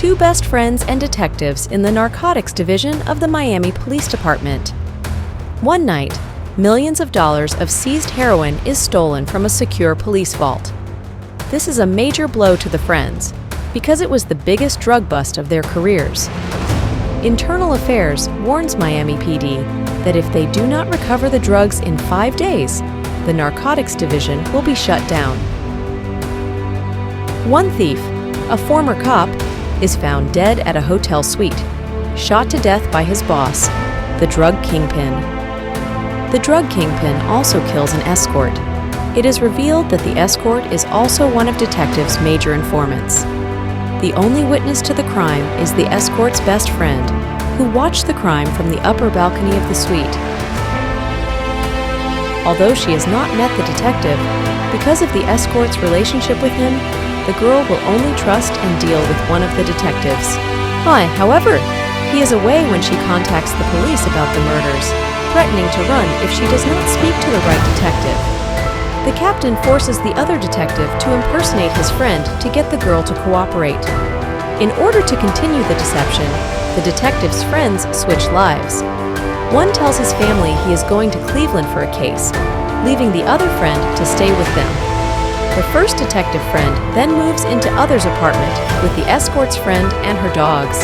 two best friends and detectives in the narcotics division of the Miami Police Department. One night, millions of dollars of seized heroin is stolen from a secure police vault. This is a major blow to the friends, because it was the biggest drug bust of their careers. Internal Affairs warns Miami PD that if they do not recover the drugs in 5 days, the narcotics division will be shut down. One thief, a former cop, is found dead at a hotel suite, shot to death by his boss, the drug kingpin. The drug kingpin also kills an escort. It is revealed that the escort is also one of detectives' major informants. The only witness to the crime is the escort's best friend, who watched the crime from the upper balcony of the suite. Although she has not met the detective, because of the escort's relationship with him, the girl will only trust and deal with one of the detectives. However, he is away when she contacts the police about the murders, threatening to run if she does not speak to the right detective. The captain forces the other detective to impersonate his friend to get the girl to cooperate. In order to continue the deception, the detective's friends switch lives. One tells his family he is going to Cleveland for a case, leaving the other friend to stay with them. The first detective friend then moves into other's apartment with the escort's friend and her dogs.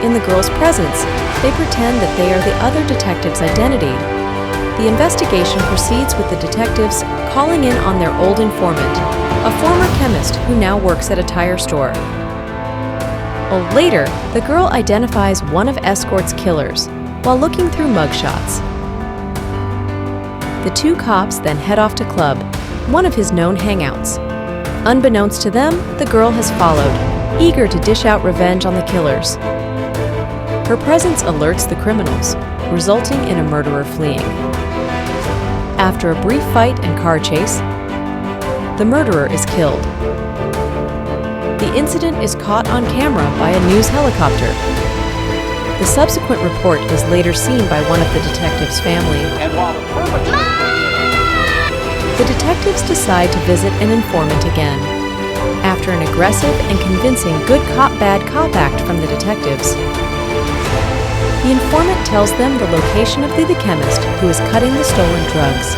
In the girl's presence, they pretend that they are the other detective's identity. The investigation proceeds with the detectives calling in on their old informant, a former chemist who now works at a tire store. Later, the girl identifies one of Escort's killers while looking through mugshots. The two cops then head off to Club, one of his known hangouts. Unbeknownst to them, the girl has followed, eager to dish out revenge on the killers. Her presence alerts the criminals, resulting in a murderer fleeing. After a brief fight and car chase, the murderer is killed. The incident is caught on camera by a news helicopter. The subsequent report is later seen by one of the detective's family. The detectives decide to visit an informant again. After an aggressive and convincing good cop, bad cop act from the detectives, the informant tells them the location of the chemist who is cutting the stolen drugs.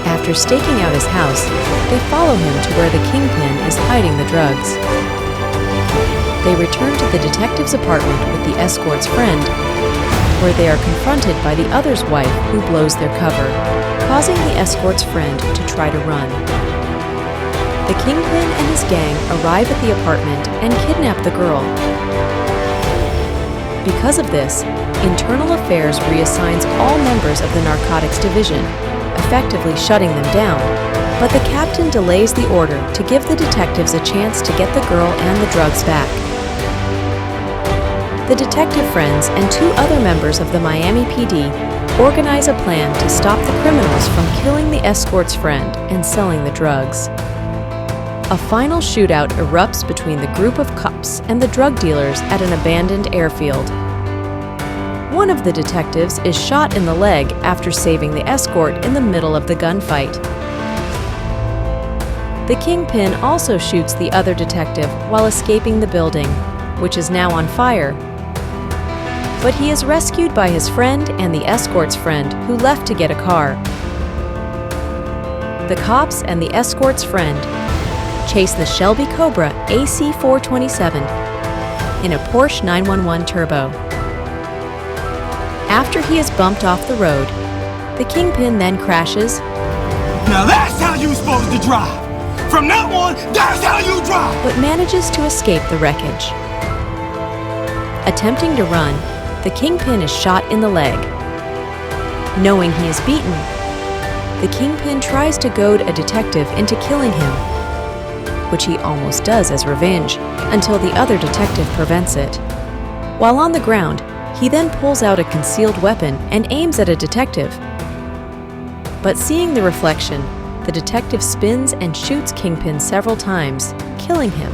After staking out his house, they follow him to where the kingpin is hiding the drugs. They return to the detective's apartment with the escort's friend, where they are confronted by the other's wife who blows their cover, causing the escort's friend to try to run. The kingpin and his gang arrive at the apartment and kidnap the girl. Because of this, Internal Affairs reassigns all members of the narcotics division, effectively shutting them down, but the captain delays the order to give the detectives a chance to get the girl and the drugs back. The detective friends and two other members of the Miami PD organize a plan to stop the criminals from killing the escort's friend and selling the drugs. A final shootout erupts between the group of cops and the drug dealers at an abandoned airfield. One of the detectives is shot in the leg after saving the escort in the middle of the gunfight. The kingpin also shoots the other detective while escaping the building, which is now on fire. But he is rescued by his friend and the escort's friend who left to get a car. The cops and the escort's friend chase the Shelby Cobra AC427 in a Porsche 911 Turbo. After he is bumped off the road, the kingpin then crashes. Now that's how you're supposed to drive! From now on, that's how you drive! But manages to escape the wreckage. Attempting to run, the kingpin is shot in the leg. Knowing he is beaten, the kingpin tries to goad a detective into killing him, which he almost does as revenge, until the other detective prevents it. While on the ground, he then pulls out a concealed weapon and aims at a detective. But seeing the reflection, the detective spins and shoots Kingpin several times, killing him.